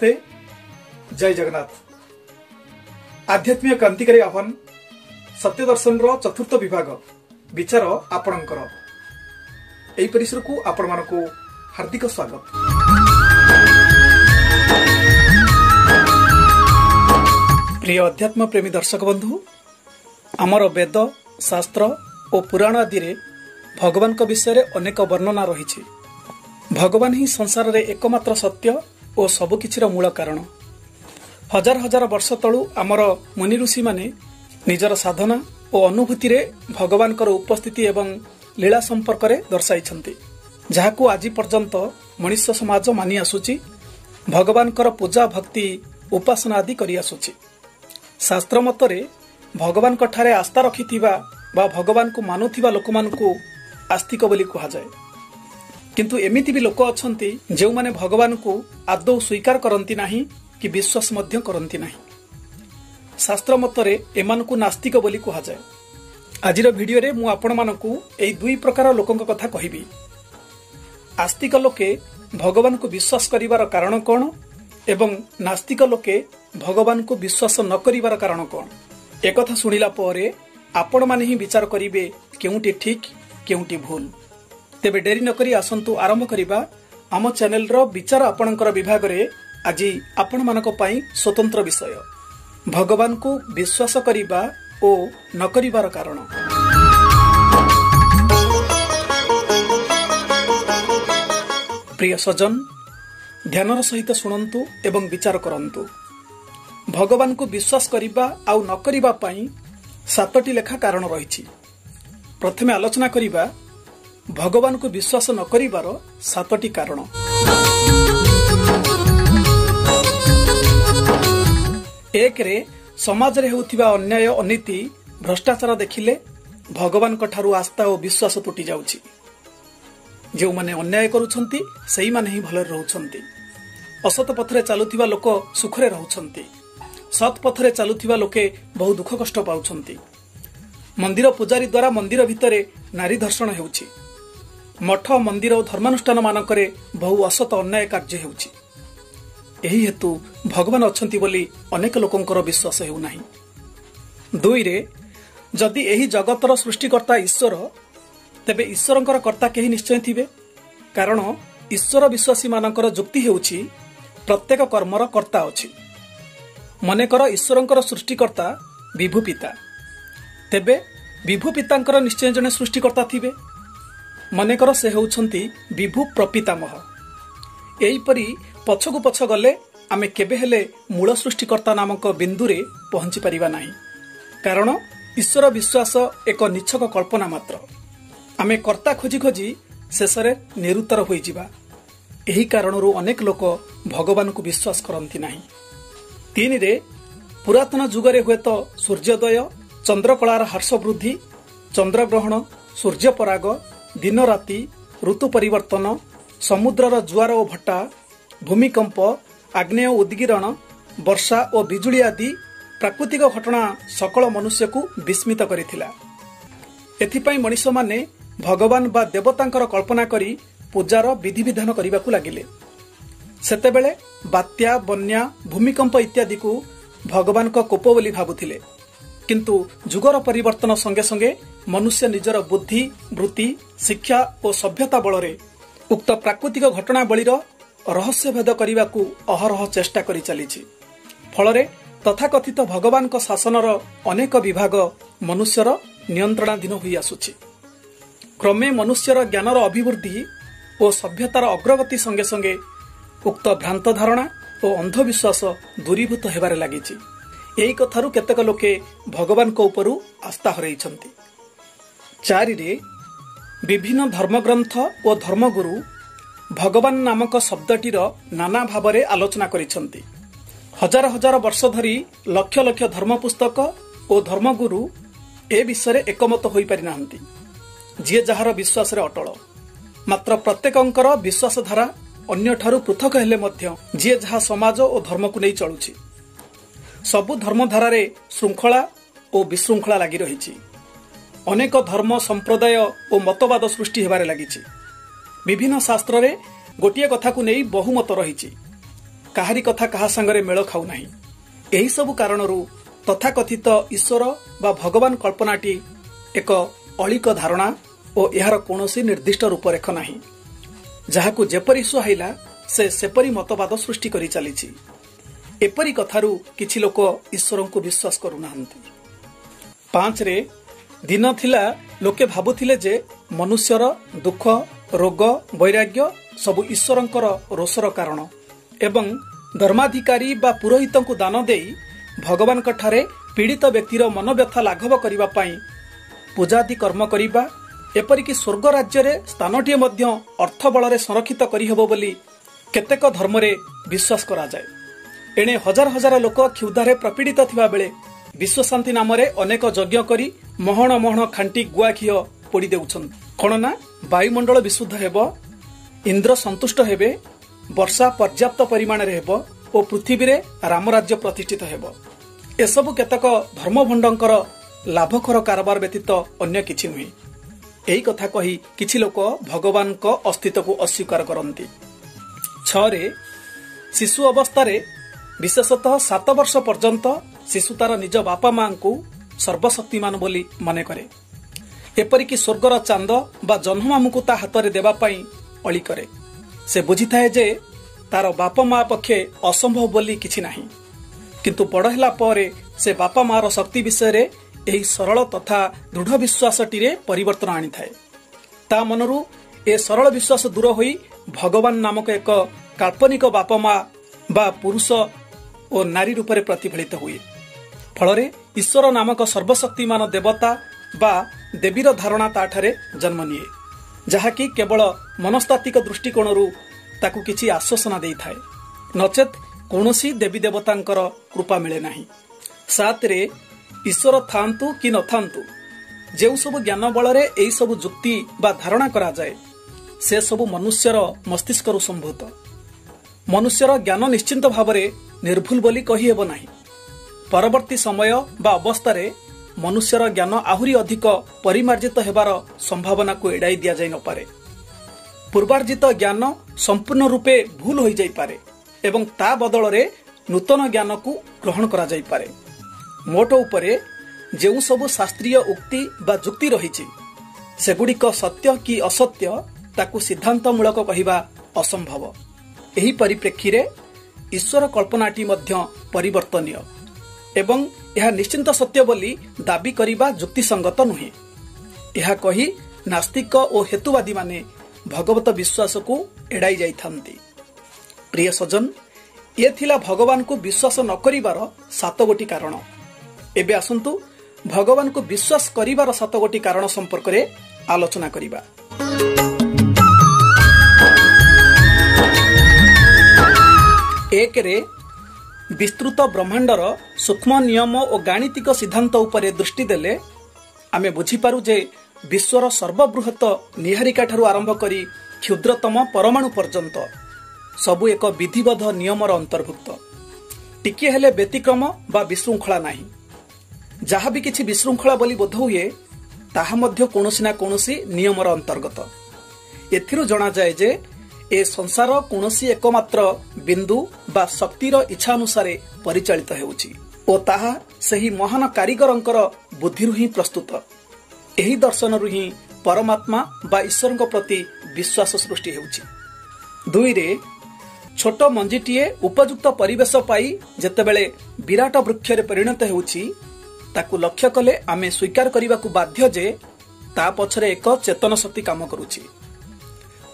नमस्ते, जय जगन्नाथ। आध्यात्मिक क्रांतिकारी आह्वान सत्य दर्शन चतुर्थ विभाग विचार आपणकर एही परिसर को आपण मानकु हार्दिक स्वागत। प्रिय अध्यात्म प्रेमी दर्शक बंधु, आमर वेद शास्त्र और पुराण आदि रे भगवान का विषय रे अनेक वर्णना रही। भगवान ही संसार रे एकमात्र सत्य और सबकिछिर मूल कारण। हजार हजार वर्ष तलु आमर मुनि ऋषि माने निजर साधना और अनुभूति रे भगवान उपस्थिति एवं लीला संपर्क रे दर्शाई, जहाकू आज पर्यंत मनुष्य समाज मानि आसुची। भगवान पूजा भक्ति उपासना आदि करि आसुची। शास्त्र मतरे भगवान ठारे आस्था रखिथिबा बा भगवान को मानुथिबा लोक मानकू आस्तिक बोली कहा जाए। किंतु एमिति भी लोक अछंती जेउ माने भगवान को आदौ स्वीकार करंती नाही कि विश्वास मध्य करंती नाही। शास्त्र मतरे एमानकू नास्तिक बोली कहा जाए। आजिर भिडियो रे मु आपण मानकू एई दुई प्रकार लोकंक कथा कहिबी। आस्तिक लोके भगवान को विश्वास करिवार कारण कोन एवं नास्तिक लोके भगवान को विश्वास न करिवार कारण कोन। एक कथा सुनिला परे आपण माने ही विचार करिवे केउटी ठीक केउटी भूल। तेबे डेरी नकरी आसंतु आरंभ करिबा आम चैनल रो विचार आपणकर विभाग रे। आज आपण मानक पई स्वतंत्र विषय भगवान को विश्वास करिबा ओ न करिवार कारण। प्रिय सज्जन, ध्यानर सहित शुणंतु एवं विचार करंतु। भगवान को विश्वास करिबा आउ न करिबा पई सातटी लेखा कारण रहिछि। प्रथमे आलोचना करिबा भगवान को विश्वास न करिबार सातटी कारण। एक रे समाज रे होउथिबा अन्याय अनीति भ्रष्टाचार देखिले भगवान ठारू आस्था और विश्वास टूटी जाउछि। जो माने अन्याय करूछंती सेही माने ही भले रहउछंती। असत पथरे चालुथिबा लोक सुखरे रहउछंती। सत पथरे चालुथिबा लोके बहु दुख कष्ट पाउछंती। मंदिर पुजारी द्वारा मंदिर भितरे नारी धर्षण हेउछि। मठ मंदिर और धर्मानुष्ठान मानकरे बहु असत अन्याय कार्य हेउछि। एही हेतु भगवान अछंती बोली अनेक लोकंकर विश्वास हेउ नाही। दुई रे जदि एही जगतर सृष्टिकर्ता ईश्वर तेबे ईश्वरंकर कर्ता केही निश्चय थिबे। कारण ईश्वर विश्वासी मानकर जुक्ति हेउछि प्रत्येक कर्मर कर्ता अछि। मनेकर ईश्वरंकर सृष्टिकर्ता विभु पिता, तेबे विभु पितांकर निश्चय जने सृष्टिकर्ता थिबे। मनेकर से होउछंती विभु प्रपितामह। एहीपरि पछकु पछ गले आमे केबे हेले मूल सृष्टिकर्ता नामक बिंदुरे पहुंची परिबा नाही। कारण ईश्वर विश्वास एक निछक कल्पना मात्र। आमे कर्ता खोजी खोजी शेषरे निरुत्तर होई जिबा। एही कारणरू अनेक लोक भगवान को विश्वास करंती नाही। तीन रे पुरातन जुगरे हुए तो सूर्योदय, चंद्रकलार हर्ष वृद्धि, चंद्रग्रहण, सूर्य पराग, दिन राति, ऋतु परिवर्तन, समुद्रर जुआर और भट्टा, भूमिकंप, आग्नेय उद्गिरण, वर्षा और बिजुली आदि प्राकृतिक घटना सकल मनुष्य को विस्मित करिथिला। एथिपाई मनुष्य माने भगवान बा देवतांकर कल्पना करी पूजार विधि विधान करिबाकू लागिले। सेतेबेले बात्या, बन्या, भूमिकंप इत्यादि को भगवान का कोप बोली भाबुथिले। किंतु जुगर परिवर्तन संगे संगे मनुष्य निजर बुद्धि, वृत्ति, शिक्षा और सभ्यता बलरे उक्त प्राकृतिक घटनावलीर रहस्य भेद करने अहरह चेष्टा करि चलिछि। फलरे तथाकथित भगवान का शासनर अनेक विभाग मनुष्यर नियंत्रणाधीन होई आसुछि। क्रमे मनुष्यर ज्ञानर अभिवृद्धि और सभ्यतार अग्रगति संगे संगे उक्त भ्रांत धारणा और अंधविश्वास दूरीभूत हेबारे लागिछि। एही कथारू केतेक लोके भगवान को उपरू आस्था हरैछंती। चारि रे विभिन्न धर्मग्रंथ और धर्मगुरु भगवान नामक शब्दटीर नाना भावरे आलोचना करिछंती। हजार हजार वर्ष धरी लक्ष लक्ष धर्म पुस्तक और धर्मगुरु ए विषय एकमत होई पारि नाहंती। जे जहार विश्वास रे अटल, मात्र प्रत्येकंकर विश्वास धारा अन्य ठारू पृथक हेले मध्य जे जहा समाज और धर्म को नहीं चलुछि। सबु धर्मधारा रे श्रृंखला और विशृंखला लागि रहिछि। अनेक धर्म संप्रदाय और मतवाद सृष्टि हेबारे लागिछि। विभिन्न शास्त्र रे गोटिए कथा को नहीं बहुमत रहिछि। काहारी कथा कहा संगरे मेल खाऊ नाही। एही सबु कारणरू तथाकथित ईश्वर बा भगवान कल्पनाटी एक अलिक धारणा और यार कौनसी निर्दिष्ट रूपरेख नाही। जहाकू जेपरी सुहाइला से सेपरी मतवाद सृष्टि करी चलीछि। एपरी कथारू किछि लोक ईश्वर को विश्वास करू नाहंती। 5 रे दिन थिला लोके भाबुथिले जे मनुष्यर दुख रोग वैराग्य सबु ईश्वरंकर रोषर कारण एवं धर्माधिकारी बा पुरोहित को दान देई भगवान ठारे पीड़ित व्यक्तिर मनोव्यथा लाघव करिबा पाई पूजादि कर्म करिबा एपरिकी स्वर्ग राज्य रे स्थानटीए मध्य अर्थ बलरे संरक्षित करिहबो बोली केतेक धर्मरे विश्वास करा जाय। एणे हजार हजार लोक क्षुधारे प्रपीड़ित थिबा बेले विश्व शांति नाम रे अनेक यज्ञ करी महण महण खांटी गुआ घिओ पोड़ी देउछन। कोन ना वायुमंडल विशुद्ध हेबो, इंद्र संतुष्ट हेबे, वर्षा पर्याप्त परिमाण रे हेबो और पृथ्वी रे रामराज्य प्रतिष्ठित हेबो। एसबु केतक धर्मभंडंकर लाभकर कारबार व्यतीत अन्य किछि नुहे। एही कथा कही किछि लोक भगवान को अस्तित्व को अस्वीकार करती। 6 रे शिशु अवस्था रे विशेषतः 7 वर्ष पर्यंत शिशु तार निज बापा मां को सर्वशक्तिमान बोली मने करे। एपरिकी स्वर्गर चांद बा जन्ममामू को ता हाथ रे देबा पई अली करे। से बुझी थाए जे तार बापा मां पक्षे असंभव बोली किछि नाही, किंतु बड़ होला परे से बापा मार शक्ति विषय रे एही सरल तथा दृढ़ विश्वासटी रे परिवर्तन आनी थाए। ता मनरू ए सरल विश्वास दूर होई भगवान नामक एक काल्पनिक बापा मां बा पुरुष और नारी रूप में प्रतिफलित हुए। फलरे ईश्वर नामक सर्वशक्तिमान देवता बा देवीर धारणा ताठारे जन्म निए, जहाँकि केवल मनस्तात्विक दृष्टिकोणरू ताकू किछि आश्वासना देई थाए, नचेत कौनसी देवी देवतांकर कृपा मिले नाही। 7 रे ईश्वर थांतु कि न थांतु जेउ सब ज्ञान बलरे एई सब जुक्ति बा धारणा करा जाए से सब मनुष्यर मस्तिष्करू संभूत। मनुष्यर ज्ञान निश्चिंत भावरे निर्भुल बोली कही हेबो नाही। परवर्ती समय बा अवस्था रे मनुष्यर ज्ञान आहुरी अधिक परिमार्जित हेबार संभावना को एड़ाई दिया जाय न पारे। पूर्वार्जित ज्ञान संपूर्ण रूपे भूल होई जाय पारे एवं ता बदल रे नूतन ज्ञान को ग्रहण करा जाय पारे। मोट उपरे जेउ सब शास्त्रीय उक्ति बा जुक्ति रहिछि सेगुड़िक सत्य कि असत्य ताकू सिद्धांतमूलक कहिबा असंभव। एही परिप्रेक्षी रे ईश्वर कल्पनाटी मध्य परिवर्तनीय एवं यह निश्चिंत सत्य बोली दाबी करिबा युक्तिसंगत नुहे। यह कही नास्तिक और हेतुवादी माने भगवत विश्वास को एड़ाई जाइथांती। प्रिय सज्जन, ये थिला भगवान को विश्वास न करिबार 7 गोटी कारण। एबे आसंतु भगवान को विश्वास करिबार 7 गोटी कारण संपर्क रे आलोचना करिबा। एक रे विस्तृत ब्रह्मांडर सूक्ष्म नियम और गाणितिक सिद्धांत उपरे दृष्टि देले आमे बुझी पारू जे विश्वर सर्वबृहत निहारिका ठारू आरंभ करी क्षुद्रतम परमाणु पर्यंत सबु एक विधिबद्ध नियमर अंतर्भुक्त। टिके हेले व्यतिक्रम बा विशृंखला नाही। जहाँ भी किछि विशृंखला बोली बोध हुए ताहा मध्य कोनोसी ना कोनोसी नियमर अंतर्गत। एथिरु जणा जाय जे ए संसार कोनोसी एकमात्र बिंदु बा शक्तिर इच्छा अनुसारे परिचालित हेउछि ओ ताहा सही महान कारीगरंकर बुद्धिरु ही प्रस्तुत। एही दर्शनरु ही परमात्मा बा ईश्वरଙ୍କ प्रति विश्वास सृष्टि हेउछि। 2 रे छोट मंजीटीए उपयुक्त परिवेश पाई जेतेबेले विराट वृक्ष रे परिणत हेउछि ताकू लक्ष्य कले आमे स्वीकार करिबाकू बाध्य जे ता पछरे एक चेतन शक्ति काम करूछि।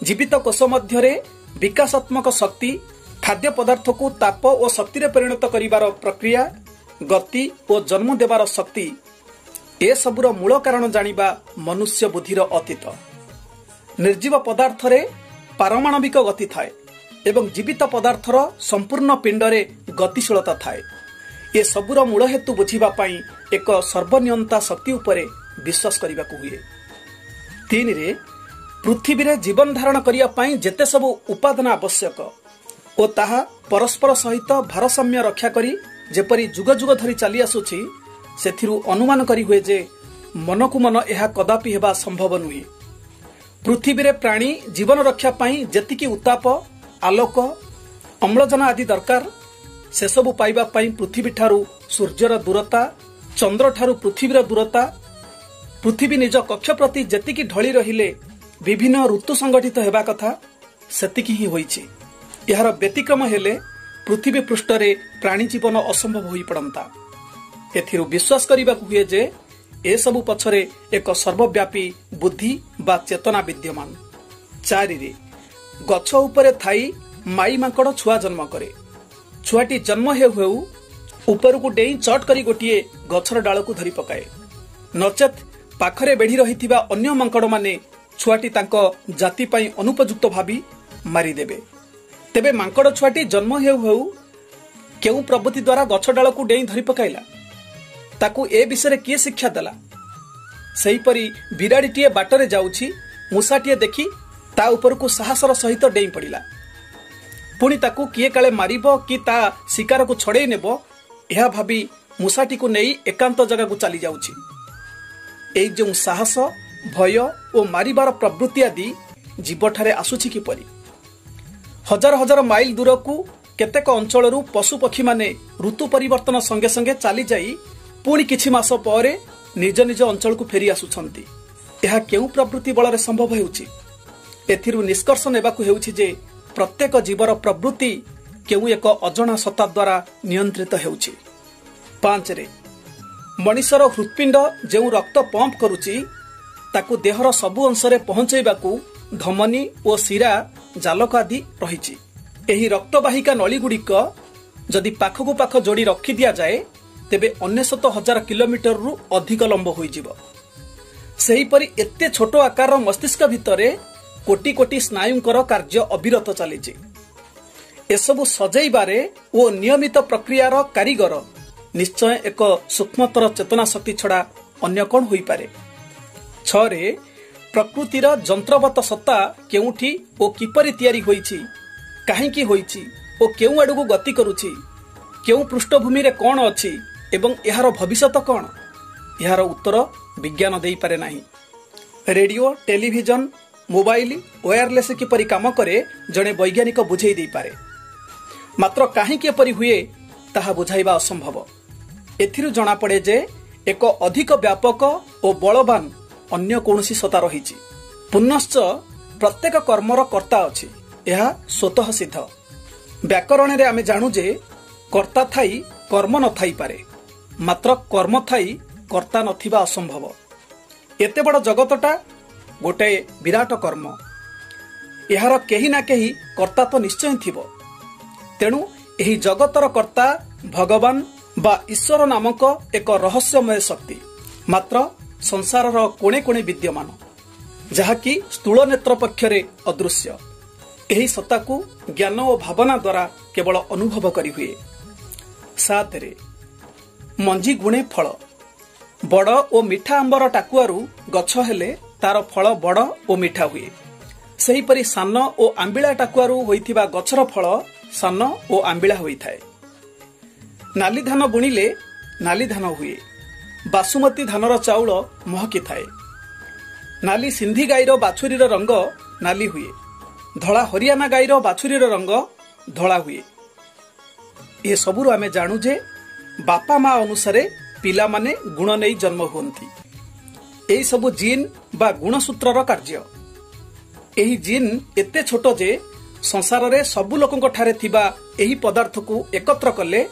जीवित कोष मध्य विकासात्मक शक्ति खाद्य पदार्थ को ताप और शक्ति रे परिणत करिबार प्रक्रिया गति और जन्म देवार शक्ति ए सबुर मूल कारण जानिबा मनुष्य बुद्धिर अतीत। निर्जीव पदार्थ रे पारमाणविक गति थाए एवं जीवित पदार्थर संपूर्ण पिंडरे गतिशीलता थाए। ए सबुर मूल हेतु बुझिबा पई एक सर्वनियंता शक्ति उपरे विश्वास करिबाकू हुए। 3 रे पृथ्वी रे जीवन धारण करिया पई जेते सबु उपादान आवश्यक ओ ताहा परस्पर सहित भारसाम्य रक्षा करी जेपरी जुग जुग धरी चली आसुछि सेथिरु अनुमान करी हुए जे मनकु मन एहा कदापि हेबा संभव नुहे। पृथ्वी रे प्राणी जीवन रक्षा पई जेतिकी उताप आलोक अम्लजान आदि दरकार से सबु पाइबा पई पृथ्वी ठारू सूर्यर दूरता, चंद्र ठारू पृथ्वीर दूरता, पृथ्वी निज कक्ष प्रति जेतिकी ढली रहिले विभिन्न ऋतु संगठित हेबा कथा सेतिकी ही होईछि। यार व्यतिक्रम हेले पृथ्वी पृष्ठरे प्राणी जीवन असंभव होई पड़ंता। एथिरु विश्वास करिबाकु हुए जे ए सबु पछरे एक सर्वव्यापी बुद्धि बा चेतना विद्यमान। 4 रे गछ उपरे थाई माई माकड़ छुआ जन्म करे। छुआटी जन्म हेउ हेउ उपरकू डेई चट करी गोटिए गछर डालकू धरी पकाए, नचेत पाखरे बेढ़ी रहिथिबा अन्य माकड़ माने छुआटी तांको जाति पई अनुपयुक्त भाबी मारिदेबे। तेबे माकड़ छुआटी जन्म हेउ हेउ केउ प्रवृत्ति द्वारा गछ डालकू डेई धरी पकाइला, ताकू ए विषय किए शिक्षा देला? सेहीपरि बिराड़ीटीए बाटरे जाउछि, मूसाटीए देखि ता उपरकू साहसर सहित डेई पड़िला। पुणी ताकू किए काले मारिबो कि ता शिकार को छड़ेई नेबो यह भाबी मूसाटी को नहीं एकांत जगह को चली जाउछि। एई जो साहस, भय और मारिबार प्रवृत्ति आदि जीवठारे आसुछि किपरि? हजार हजार माइल दूर को केतेक अंचलरू पशु पक्षी माने ऋतु परिवर्तन संगे संगे चली जाई पुणी किछि मास परे निज निज अंचल को फेरी आसुछंती। यह केउ प्रवृत्ति बଳରେ संभव हेउछि? एथिरु निष्कर्ष नेबाकु हेउछि जे प्रत्येक जीवर प्रवृत्ति केउ एक अजଣା सत्ता द्वारा नियंत्रित हेउछि। 5 रे मनिषर हृत्पिंड जेउ रक्त पंप करूछि ताकू देहर सबु अंशरे पहुंचैबाकू धमनी और शिरा जालक आदि रहिछि। एही रक्तवाहिका नली गुड़िक जदि पाखकू पाख जोड़ी रखी दिया जाए तेबे 99,000 किलोमीटर रु अधिक लंब होइजिबो। सेहीपरि एते छोट आकार मस्तिष्क भितरे कोटी कोटी स्नायुंकर कार्य अविरत चलीछि। एसबु सजैबारे ओ नियमित प्रक्रियार कारीगर निश्चय एक सूक्ष्मतर चेतना शक्ति छड़ा अन्य कौन होई पारे। 6 रे प्रकृतिर जंत्रवत सत्ता केउठी ओ किपरि तयारी होईछि, काहेकि होईछि ओ केउ आडू गति करूछि, केउ पृष्ठभूमि रे कौन अछि एवं एहार भविष्यत कौन, एहार उत्तर विज्ञान देई पारे नाही। रेडियो, टेलीविजन, मोबाइल, वायरलेस किपरि काम करे जणे वैज्ञानिक बुझेई देई पारे, मात्र काहेकि एपरि हुए ताहा बुझाइबा असंभव। एथिरु जଣା पड़े जे एक अधिक व्यापक और बलवान अन्य कौनसी सत्ता रहिछि। पुनश्च प्रत्येक कर्मर कर्ता अछि, यह स्वतः सिद्ध। व्याकरण रे आमे जानु जे कर्ता थाई कर्म न थाई पारे, मात्र कर्म थाई कर्ता नथिबा असंभव। एते बड़ जगतटा गोटे विराट कर्म, यार केही ना केही कर्ता तो निश्चय थिबो। तेणु एही जगतर कर्ता भगवान बा ईश्वर नामक एक रहस्यमय शक्ति मात्र संसारर कोणे कोणे विद्यमान, जहाँकि स्थूल नेत्र पक्षरे अदृश्य। एही सत्ता को ज्ञान और भावना द्वारा केवल अनुभव करी हुए। 7 रे मंजी गुणे फल। बड़ और मीठा आंबर टाकुआरू गछ हेले तार फल बड़ और मीठा हुए। सेहीपरि सान और आंबिला टाकुआरू होइथिबा गछर फल सान और आंबिला होइथाए। नाली धान बुणिले नाली धान हुए। बासुमती धानर चाउल महकी थाए। नाली सिंधी गाईर बाछुरीर रंग नाली हुए। धला हरियाणा गाईर बाछुरीर रंग धला हुए। ये सबुरु आमे जानु जे बापा माँ अनुसारे पिला माने गुण नहीं जन्म हुंती। एही सबु जीन बा गुणसूत्रर कार्य। एही जीन एते छोट जे संसार रे सबु लोकंक ठारे थिबा एही पदार्थ को एकत्र कले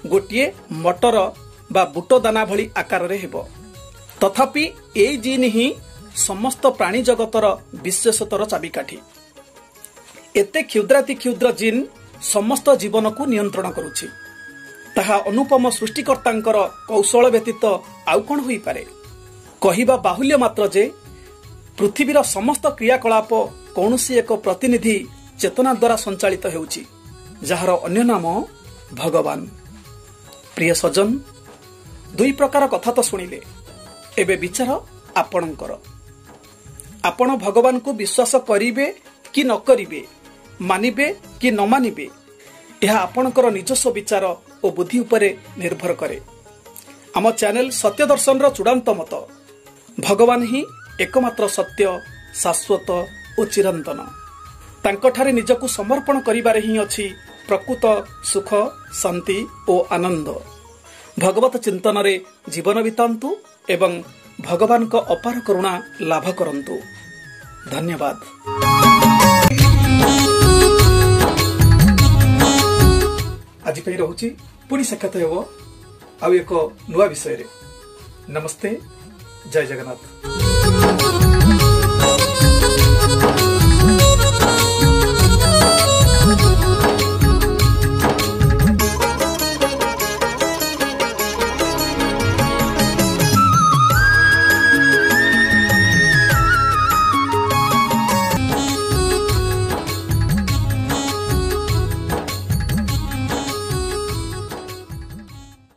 गोटिए मटर बा बुट दाना भली आकार रे हेबो। तथापि एही जीन ही समस्त प्राणी जगतर विशेषतर चाबिकाठी। एते क्षुद्राति क्षुद्र जीन समस्त जीवन को नियंत्रण करुछि। ताहा अनुपम सृष्टिकर्तांकर कौशल व्यतीत आउ कोन होई पारे। कहिबा बाहुल्य मात्र जे पृथ्वीर समस्त क्रियाकलाप कौनसी एक प्रतिनिधि चेतना द्वारा संचालित हेउछि, जहार अन्य नाम भगवान। प्रिय सज्जन, दुई प्रकार कथा तो सुनिले। एबे विचार आपणकर। आपण भगवान को विश्वास करिवे कि न करिवे, मानिबे कि न मानिबे, यह आपणकर निजस्व विचार और बुद्धि उपरे निर्भर करे। आम चैनल सत्य दर्शन रो चूड़ांत मत भगवान ही एकमात्र सत्य, शाश्वत और चिरंतन। तांकठारे निजकु समर्पण करिबारे ही अछि प्रकृत सुख शांति और आनंद भगवत चिंतन रे जीवन बितांतु एवं भगवान को अपार करुणा लाभ करंतु। धन्यवाद। आज पे रहुची पुणी साक्षात हेबो आउ एक नुआ विषय रे। नमस्ते, जय जगन्नाथ।